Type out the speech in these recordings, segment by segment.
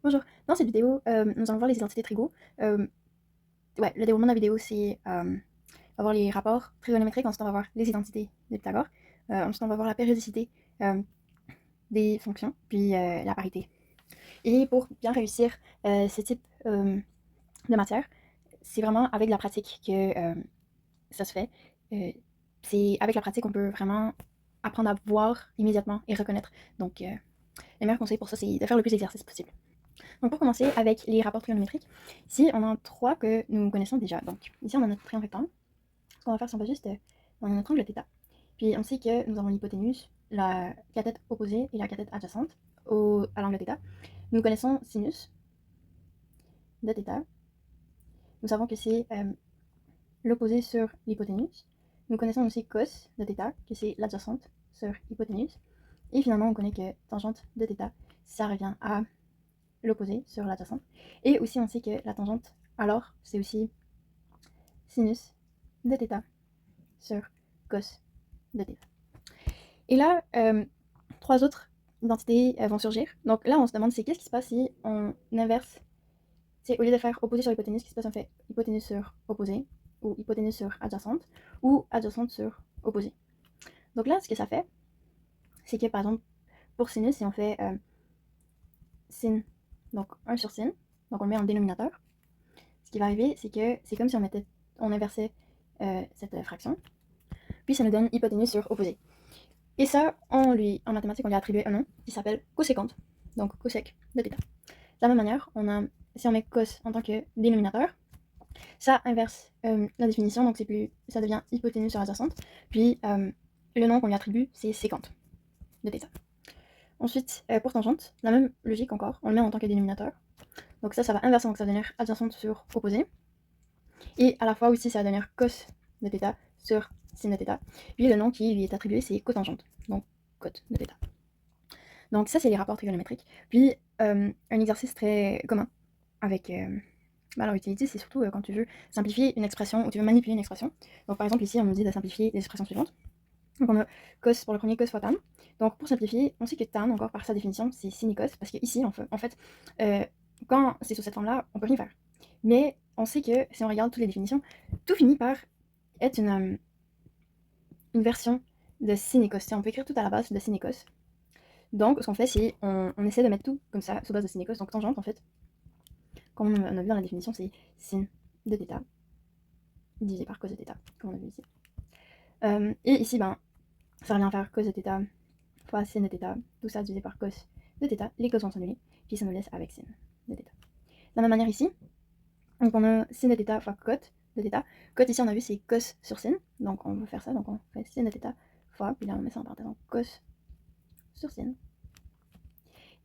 Bonjour, dans cette vidéo, nous allons voir les identités trigos. Le déroulement de la vidéo, c'est on va voir les rapports trigonométriques, ensuite on va voir les identités de Pythagore, ensuite on va voir la périodicité des fonctions, puis la parité. Et pour bien réussir ce type de matière, c'est vraiment avec la pratique que ça se fait. C'est avec la pratique qu'on peut vraiment apprendre à voir immédiatement et reconnaître. Donc, les meilleurs conseils pour ça, c'est de faire le plus d'exercices possible. Donc pour commencer avec les rapports trigonométriques, ici on a trois que nous connaissons déjà. Donc ici on a notre triangle rectangle. Ce qu'on va faire, c'est qu'on va juste on a notre angle θ. Puis on sait que nous avons l'hypoténuse, la cathète opposée et la cathète adjacente à l'angle θ. Nous connaissons sinus de θ. Nous savons que c'est l'opposé sur l'hypoténuse. Nous connaissons aussi cos de θ, que c'est l'adjacente sur hypoténuse. Et finalement, on connaît que tangente de θ, ça revient à l'opposé sur l'adjacente. Et aussi, on sait que la tangente, alors, c'est aussi sinus de θ sur cos de θ. Et là, trois autres identités vont surgir. Donc là, on se demande c'est qu'est-ce qui se passe si on inverse. C'est au lieu de faire opposé sur hypoténuse, qu'est-ce qui se passe si on fait hypoténuse sur opposé, ou hypoténuse sur adjacente, ou adjacente sur opposé. Donc là, ce que ça fait, c'est que par exemple, pour sinus, si on fait sin, donc 1 sur sin, donc on le met en dénominateur, ce qui va arriver, c'est que c'est comme si on inversait cette fraction, puis ça nous donne hypoténuse sur opposé. Et ça, en mathématiques, on lui a attribué un nom qui s'appelle coséquente, donc cosec de θ. De la même manière, si on met cos en tant que dénominateur, ça inverse la définition, donc ça devient hypoténuse sur adjacente, puis le nom qu'on lui attribue, c'est séquente de θ. Ensuite, pour tangente, la même logique encore, on le met en tant que dénominateur. Donc ça va inverser, donc ça va devenir adjacente sur opposé. Et à la fois aussi, ça va devenir cos de θ sur sin de θ. Puis le nom qui lui est attribué, c'est cotangente, donc cote de θ. Donc ça, c'est les rapports trigonométriques. Puis un exercice très commun avec leur utilité, c'est surtout quand tu veux simplifier une expression ou tu veux manipuler une expression. Donc par exemple ici, on nous dit de simplifier les expressions suivantes. Donc on a cos pour le premier, cos fois tan. Donc pour simplifier, on sait que tan, encore par sa définition, c'est sin et cos, parce que ici, en fait, quand c'est sous cette forme-là, on peut rien faire. Mais on sait que si on regarde toutes les définitions, tout finit par être une version de sin et cos. On peut écrire tout à la base de sin et cos. Donc ce qu'on fait, c'est on essaie de mettre tout comme ça sous base de sin et cos. Donc tangente, en fait, comme on a vu dans la définition, c'est sin de θ divisé par cos de θ, comme on a vu ici. Et ici, ça revient à faire cos de θ fois sin de θ, tout ça divisé par cos de θ, les cos vont s'annuler, puis ça nous laisse avec sin de θ. De la même manière ici, donc on a sin de θ fois cot de θ. Cot ici on a vu c'est cos sur sin, donc on va faire ça, donc on fait sin de θ fois, puis là on met ça en parenthèse, donc cos sur sin.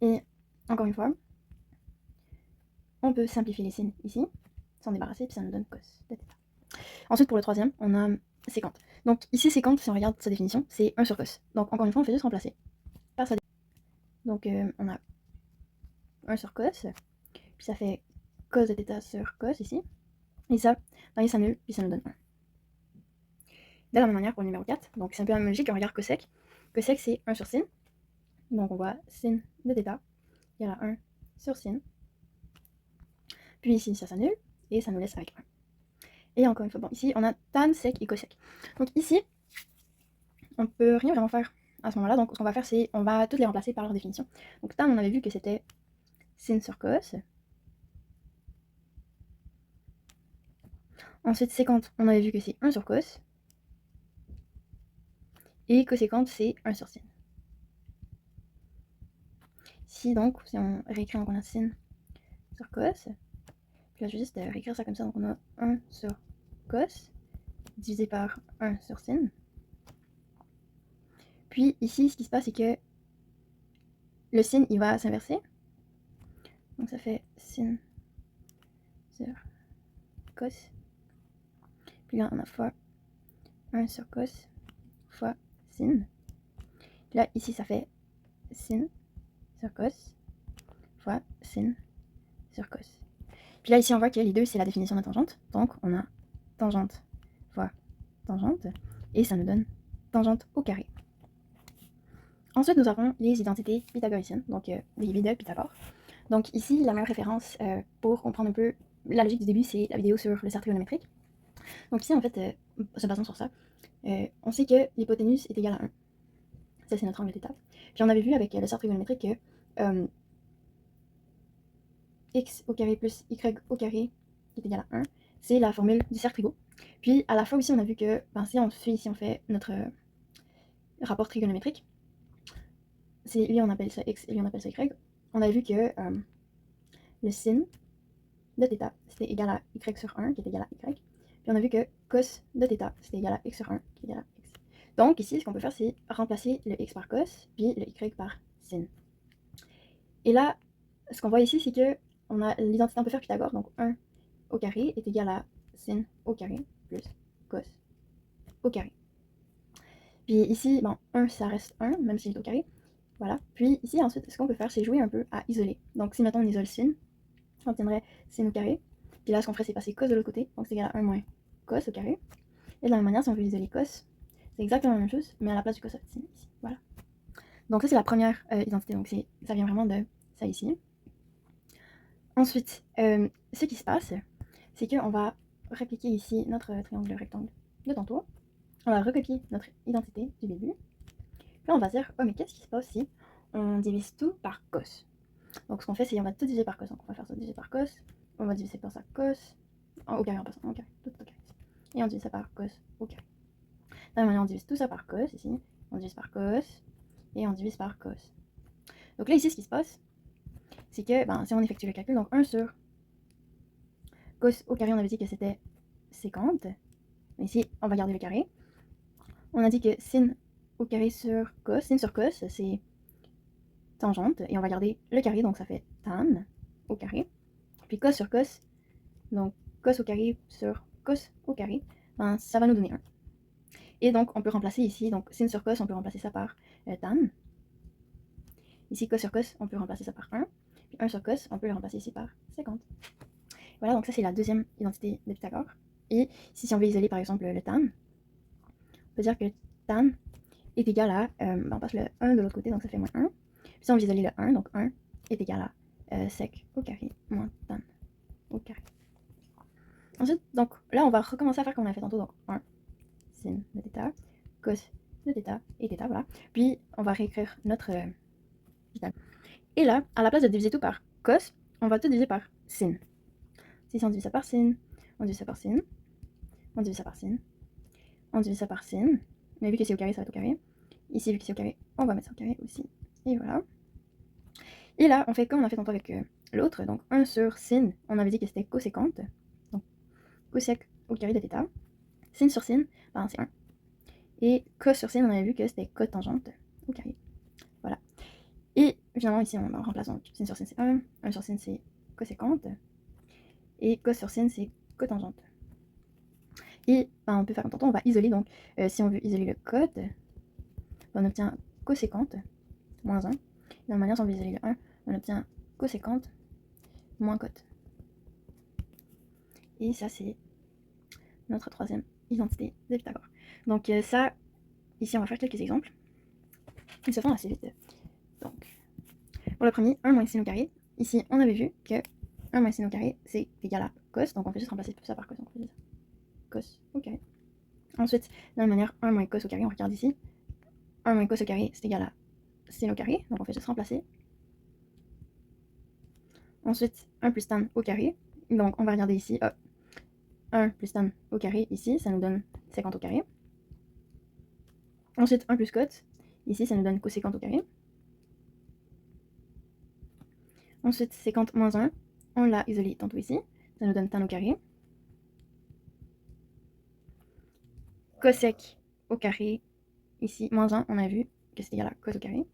Et encore une fois, on peut simplifier les signes ici, s'en débarrasser, puis ça nous donne cos de θ. Ensuite pour le troisième, on a séquente. Donc ici séquente, si on regarde sa définition, c'est 1 sur cos. Donc encore une fois, on fait juste remplacer par sa définition. Donc on a 1 sur cos, puis ça fait cos de θ sur cos ici. Et ça, ça s'annule, puis ça nous donne 1. De la même manière pour le numéro 4, donc c'est un peu la même logique, on regarde cosec. Cosec c'est 1 sur sin, donc on voit sin de θ, il y a 1 sur sin. Puis ici ça s'annule, et ça nous laisse avec 1. Et encore une fois, bon, ici on a tan, sec et cosec. Donc ici, on peut rien vraiment faire à ce moment-là, donc ce qu'on va faire c'est, on va toutes les remplacer par leur définition. Donc tan, on avait vu que c'était sin sur cos. Ensuite séquente, on avait vu que c'est 1 sur cos. Et coséquente, c'est 1 sur sin. Ici donc, si on réécrit, donc on a sin sur cos. Puis là, je vais juste réécrire ça comme ça, donc on a 1 sur cos divisé par 1 sur sin. Puis ici, ce qui se passe, c'est que le sin, il va s'inverser. Donc ça fait sin sur cos. Puis là, on a fois 1 sur cos fois sin. Puis là, ici, ça fait sin sur cos fois sin sur cos. Puis là, ici, on voit que les deux, c'est la définition de tangente. Donc, on a tangente fois tangente. Et ça nous donne tangente au carré. Ensuite, nous avons les identités pythagoriciennes, donc les de Pythagore. Donc ici, la meilleure référence pour comprendre un peu la logique du début, c'est la vidéo sur le cercle trigonométrique. Donc ici, en fait, se basant sur ça, on sait que l'hypoténuse est égale à 1. Ça, c'est notre angle d'étape. Puis on avait vu avec le cercle trigonométrique que x au carré plus y au carré qui est égal à 1, c'est la formule du cercle trigo. Puis à la fois aussi, on a vu que si on fait notre rapport trigonométrique, lui on appelle ça x et lui on appelle ça y, on a vu que le sin de θ c'était égal à y sur 1 qui est égal à y. Puis on a vu que cos de θ c'était égal à x sur 1 qui est égal à x. Donc ici, ce qu'on peut faire, c'est remplacer le x par cos, puis le y par sin. Et là, ce qu'on voit ici, c'est que on a l'identité, on peut faire Pythagore, donc 1 au carré est égal à sin au carré plus cos au carré. Puis ici, bon, 1 ça reste 1, même s'il est au carré. Voilà. Puis ici, ensuite, ce qu'on peut faire, c'est jouer un peu à isoler. Donc si maintenant on isole sin, on obtiendrait sin au carré. Puis là, ce qu'on ferait, c'est passer cos de l'autre côté, donc c'est égal à 1 moins cos au carré. Et de la même manière, si on veut isoler cos, c'est exactement la même chose, mais à la place du cos sin ici. Voilà. Donc ça, c'est la première identité, donc ça vient vraiment de ça ici. Ensuite, ce qui se passe, c'est qu'on va répliquer ici notre triangle rectangle de tantôt. On va recopier notre identité du début. Puis on va dire, oh mais qu'est-ce qui se passe si on divise tout par cos? Donc ce qu'on fait, c'est on va tout diviser par cos. Donc on va faire ça diviser par cos. On va diviser par ça cos. Au carré en passant, au carré, tout au carré. Et on divise ça par cos au carré. De la même manière, on divise tout ça par cos ici. On divise par cos. Et on divise par cos. Donc là ici, ce qui se passe, c'est que si on effectue le calcul, donc 1 sur cos au carré, on avait dit que c'était 50. Ici, on va garder le carré. On a dit que sin au carré sur cos, c'est tangente, et on va garder le carré, donc ça fait tan au carré. Puis cos sur cos, donc cos au carré sur cos au carré, ça va nous donner 1. Et donc on peut remplacer ici, donc sin sur cos, on peut remplacer ça par tan. Ici cos sur cos, on peut remplacer ça par 1. Puis 1 sur cos, on peut le remplacer ici par 50. Voilà, donc ça c'est la deuxième identité de Pythagore. Et ici, si on veut isoler par exemple le tan, on peut dire que tan est égal à, on passe le 1 de l'autre côté, donc ça fait moins 1. Puis si on veut isoler le 1, donc 1 est égal à sec au carré moins tan au carré. Ensuite, donc là, on va recommencer à faire comme on a fait tantôt, donc 1 sin de θ, cos de θ et θ, voilà. Puis on va réécrire notre et là, à la place de diviser tout par cos, on va tout diviser par sin. Si on divise ça par sin, on divise ça par sin, on divise ça par sin, on divise ça par sin. Mais vu que c'est au carré, ça va être au carré. Ici, vu que c'est au carré, on va mettre ça au carré aussi. Et voilà. Et là, on fait comme on a fait tantôt avec l'autre. Donc 1 sur sin, on avait dit que c'était coséquente. Donc cosec au carré de θ. Sin sur sin, c'est 1. Et cos sur sin, on avait vu que c'était cotangente au carré. Voilà. Et finalement, ici, on remplace donc sin sur sin, c'est 1. 1 sur sin, c'est coséquente. Et cos sur sin, c'est cotangente. Et on peut faire comme tantôt, on va isoler. Donc si on veut isoler le cot, on obtient coséquente moins 1. De la même manière, si on veut isoler le 1, on obtient coséquente moins cote. Et ça, c'est notre troisième identité de Pythagore. Donc ça, ici, on va faire quelques exemples. Ils se font assez vite. Donc, pour le premier, 1 moins sin au carré. Ici, on avait vu que 1 moins sin au carré, c'est égal à cos. Donc, on peut juste remplacer tout ça par cos. Donc, on peut dire cos au carré. Ensuite, de la même manière, 1 moins cos au carré, on regarde ici. 1 moins cos au carré, c'est égal à sin au carré. Donc, on fait juste remplacer. Ensuite, 1 plus tan au carré. Donc, on va regarder ici. 1 plus tan au carré, ici, ça nous donne 50 au carré. Ensuite, 1 plus cot. Ici, ça nous donne coséquente au carré. Ensuite, 50 moins 1, on l'a isolé tantôt ici. Ça nous donne tan au carré. Cosec au carré, ici, moins 1, on a vu que c'est égal à cos au carré.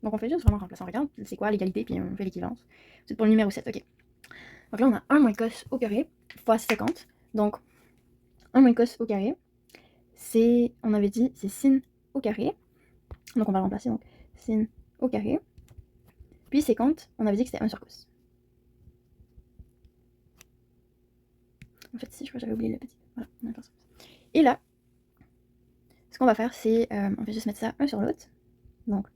Donc on fait juste vraiment remplacer. On regarde c'est quoi l'égalité, puis on fait l'équivalence. C'est pour le numéro 7, ok. Donc là, on a 1 moins cos au carré fois 50. Donc 1 moins cos au carré, c'est, on avait dit, c'est sin au carré. Donc on va le remplacer, donc sin au carré. Puis 50, on avait dit que c'était 1 sur cos. En fait, si, je crois que j'avais oublié le petit. Voilà, on va faire ça. Et là, ce qu'on va faire, c'est, on va juste mettre ça un sur l'autre. Donc,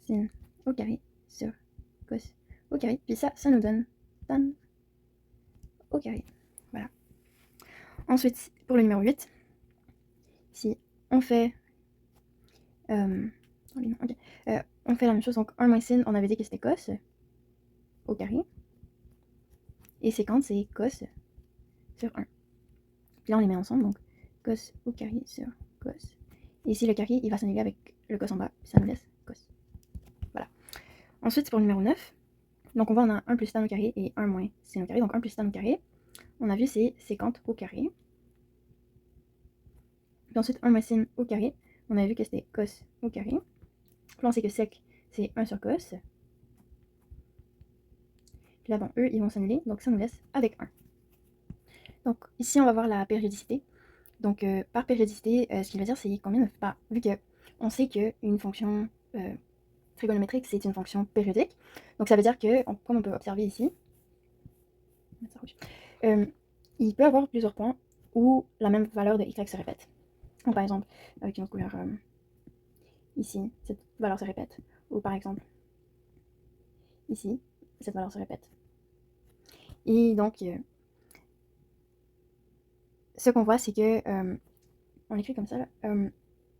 sin au carré sur cos carré. Puis ça nous donne tan au carré. Voilà. Ensuite, pour le numéro 8, si on fait... on fait la même chose, donc 1 moins sin, on avait dit que c'était cos au carré. Et séquente, c'est cos sur 1. Puis là, on les met ensemble, donc cos au carré sur cos. Et ici, le carré, il va s'annuler avec le cos en bas, puis ça nous laisse cos. Voilà. Ensuite, pour le numéro 9, donc on voit on a 1 plus tan au carré et 1 moins sin au carré. Donc 1 plus tan au carré, on a vu c'est séquente au carré. Puis ensuite 1 moins sin au carré, on a vu que c'était cos au carré. Puis on sait que sec, c'est 1 sur cos. Puis là, bon, eux, ils vont s'annuler, donc ça nous laisse avec 1. Donc ici, on va voir la périodicité. Donc par périodicité, ce qu'il va dire, c'est combien de... Bah, vu qu'on sait qu'une fonction trigonométrique, c'est une fonction périodique. Donc ça veut dire que, comme on peut observer ici, il peut y avoir plusieurs points où la même valeur de y se répète. Donc, par exemple, avec une autre couleur, ici, cette valeur se répète. Ou par exemple, ici, cette valeur se répète. Et donc, ce qu'on voit, c'est que, on l'écrit comme ça, là,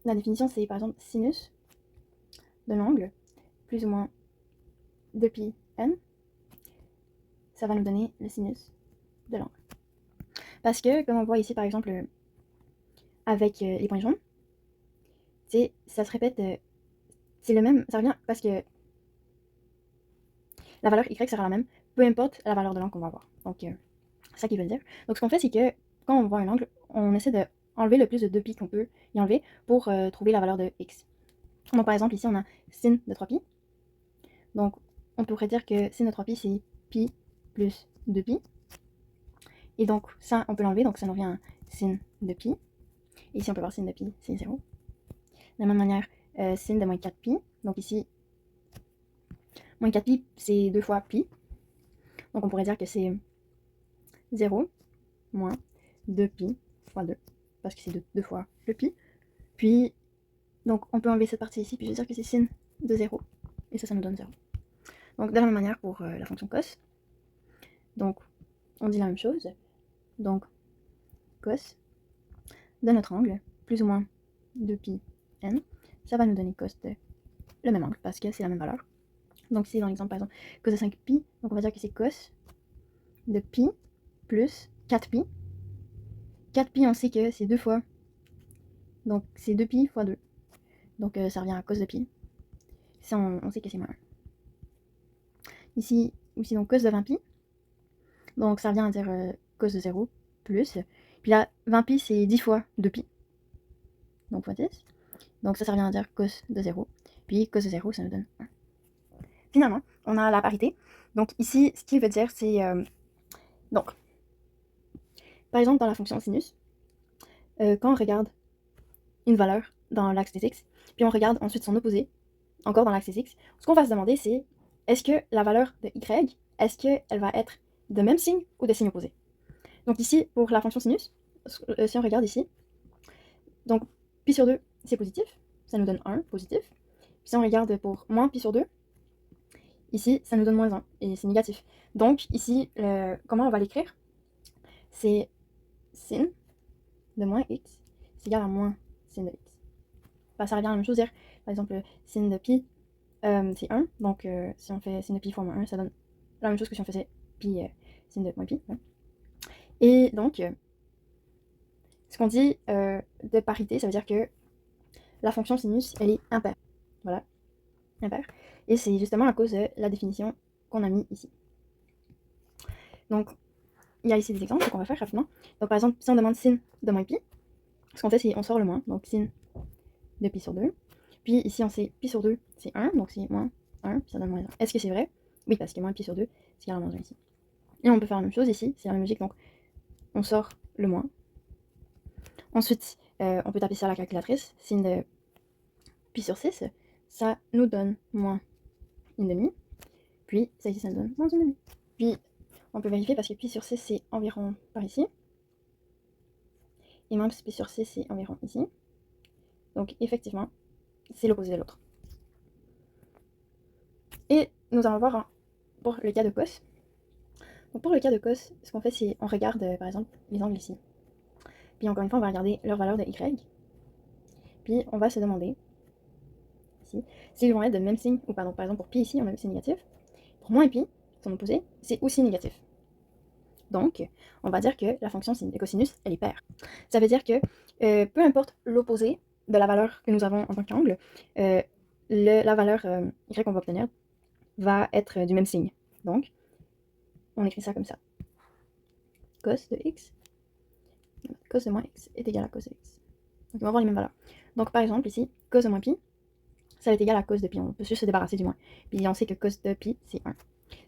la définition, c'est par exemple sinus de l'angle, plus ou moins 2πn, ça va nous donner le sinus de l'angle. Parce que, comme on voit ici, par exemple, avec les points jaunes, ça se répète, c'est le même, ça revient parce que la valeur y sera la même, peu importe la valeur de l'angle qu'on va avoir. Donc, c'est ça qu'il veut dire. Donc, ce qu'on fait, c'est que quand on voit un angle, on essaie d'enlever le plus de 2π qu'on peut y enlever pour trouver la valeur de x. Donc, par exemple, ici, on a sin de 3π. Donc, on pourrait dire que sin de 3π, c'est pi plus 2π. Et donc, ça, on peut l'enlever, donc ça nous revient à sin de pi. Et ici, on peut voir sin de pi, c'est 0. De la même manière, sin de moins 4π. Donc ici, moins 4π, c'est 2 fois pi. Donc on pourrait dire que c'est 0 moins 2π fois 2. Parce que c'est 2 fois le pi. Puis, donc on peut enlever cette partie ici, puis je vais dire que c'est sin de 0. Et ça nous donne 0. Donc de la même manière pour la fonction cos. Donc, on dit la même chose. Donc, cos de notre angle, plus ou moins 2πn, ça va nous donner cos de le même angle, parce que c'est la même valeur. Donc ici, dans l'exemple, par exemple, cos de 5π, donc on va dire que c'est cos de pi plus 4π. 4π, on sait que c'est 2 fois. Donc c'est 2π fois 2. Donc ça revient à cos de pi. Ça, on sait que c'est moins 1. Ici, aussi, donc cos de 20π. Donc ça revient à dire cos de 0 plus. Puis là, 20π, c'est 10 fois 2π. Donc fois 10. Donc ça revient à dire cos de 0. Puis cos de 0, ça nous donne 1. Finalement, on a la parité. Donc ici, ce qu'il veut dire, c'est... donc, par exemple, dans la fonction sinus, quand on regarde une valeur dans l'axe des x, puis on regarde ensuite son opposé, encore dans l'axe des x, ce qu'on va se demander, c'est est-ce que la valeur de y, est-ce qu'elle va être de même signe ou de signe opposé? Donc ici, pour la fonction sinus, si on regarde ici, donc pi sur 2, c'est positif, ça nous donne 1, positif. Puis si on regarde pour moins pi sur 2, ici, ça nous donne moins 1, et c'est négatif. Donc ici, comment on va l'écrire? C'est sin de moins x, c'est égal à moins sin de x. Bah, ça revient à la même chose, dire, par exemple, sin de pi, c'est 1, donc si on fait sin de pi fois moins 1, ça donne la même chose que si on faisait pi sin de moins pi. Ouais. Et donc, ce qu'on dit de parité, ça veut dire que la fonction sinus, elle est impaire. Voilà, impaire. Et c'est justement à cause de la définition qu'on a mis ici. Donc, il y a ici des exemples qu'on va faire rapidement. Donc, par exemple, si on demande sin de moins pi, ce qu'on fait, c'est on sort le moins, donc sin de pi sur 2. Puis ici, on sait pi sur 2, c'est 1, donc c'est moins 1, puis ça donne moins 1. Est-ce que c'est vrai? Oui, parce que moins pi sur 2, c'est égal à moins 1 ici. Et on peut faire la même chose ici, c'est la même logique, donc on sort le moins. Ensuite, on peut taper sur la calculatrice, sin de pi sur 6, ça nous donne moins une demi. Puis ça ici, ça nous donne moins une demi. Puis on peut vérifier parce que pi sur 6, c'est environ par ici. Et moins pi sur 6, c'est environ ici. Donc effectivement, c'est l'opposé de l'autre. Et nous allons voir pour le cas de cos. Donc pour le cas de cos, ce qu'on fait, c'est on regarde par exemple les angles ici. Puis encore une fois, on va regarder leur valeur de y. Puis on va se demander ici s'ils vont être de même signe ou pas. Donc par exemple pour pi ici, on a vu c'est négatif. Pour moins pi, son opposé, c'est aussi négatif. Donc, on va dire que la fonction de cosinus, elle est paire. Ça veut dire que peu importe l'opposé de la valeur que nous avons en tant qu'angle, la valeur y qu'on va obtenir va être du même signe. Donc, on écrit ça comme ça. Cos de x, cos de moins x est égal à cos de x. Donc, on va avoir les mêmes valeurs. Donc, par exemple, ici, cos de moins pi, ça va être égal à cos de pi. On peut juste se débarrasser du moins. Puis, on sait que cos de pi, c'est 1. De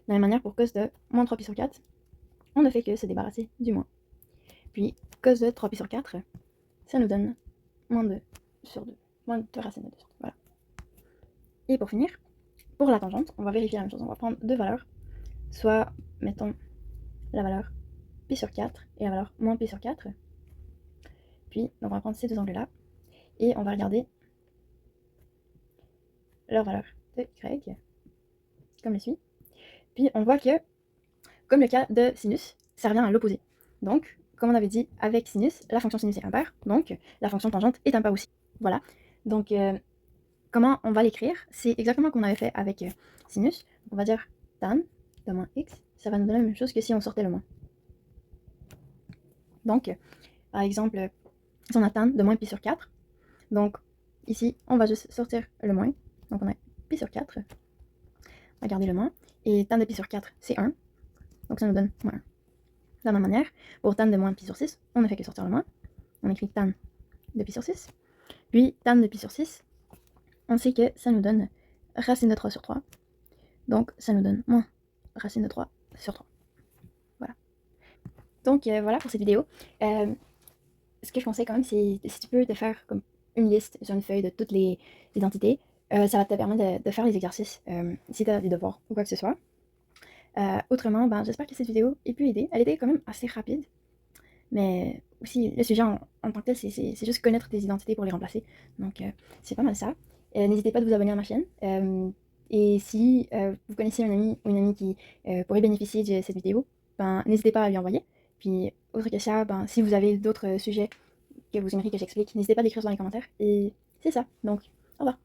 la même manière, pour cos de moins 3 pi sur 4, on ne fait que se débarrasser du moins. Puis, cos de 3 pi sur 4, ça nous donne moins 2 sur 2. Moins 2 racine de 2. Voilà. Et pour finir, pour la tangente, on va vérifier la même chose. On va prendre deux valeurs. Soit, mettons, la valeur pi sur 4 et la valeur moins pi sur 4. Puis, donc on va prendre ces deux angles-là. Et on va regarder leur valeur de y, comme le suit. Puis, on voit que, comme le cas de sinus, ça revient à l'opposé. Donc, comme on avait dit, avec sinus, la fonction sinus est impaire. Donc, la fonction tangente est impaire aussi. Voilà. Donc, comment on va l'écrire? C'est exactement comme on avait fait avec sinus. On va dire tan de moins x, ça va nous donner la même chose que si on sortait le moins. Donc, par exemple, si on a tan de moins pi sur 4, donc ici, on va juste sortir le moins. Donc, on a pi sur 4. On va garder le moins. Et tan de pi sur 4, c'est 1. Donc, ça nous donne moins 1. De la même manière, pour tan de moins pi sur 6, on ne fait que sortir le moins. On écrit tan de pi sur 6. Puis, tan de pi sur 6, on sait que ça nous donne racine de 3 sur 3. Donc, ça nous donne moins racine de 3 sur 3. Voilà. Donc, voilà pour cette vidéo. Ce que je conseille quand même, c'est si tu peux te faire comme une liste sur une feuille de toutes les identités, ça va te permettre de faire les exercices si tu as des devoirs ou quoi que ce soit. Autrement, ben, j'espère que cette vidéo ait pu aider. Elle était quand même assez rapide, mais aussi le sujet en tant que tel, c'est juste connaître tes identités pour les remplacer. Donc, c'est pas mal ça. N'hésitez pas à vous abonner à ma chaîne. Et si vous connaissez un ami ou une amie qui pourrait bénéficier de cette vidéo, ben, n'hésitez pas à lui envoyer. Puis, autre que ça, ben, si vous avez d'autres sujets que vous aimeriez que j'explique, n'hésitez pas à l'écrire dans les commentaires. Et c'est ça. Donc, au revoir.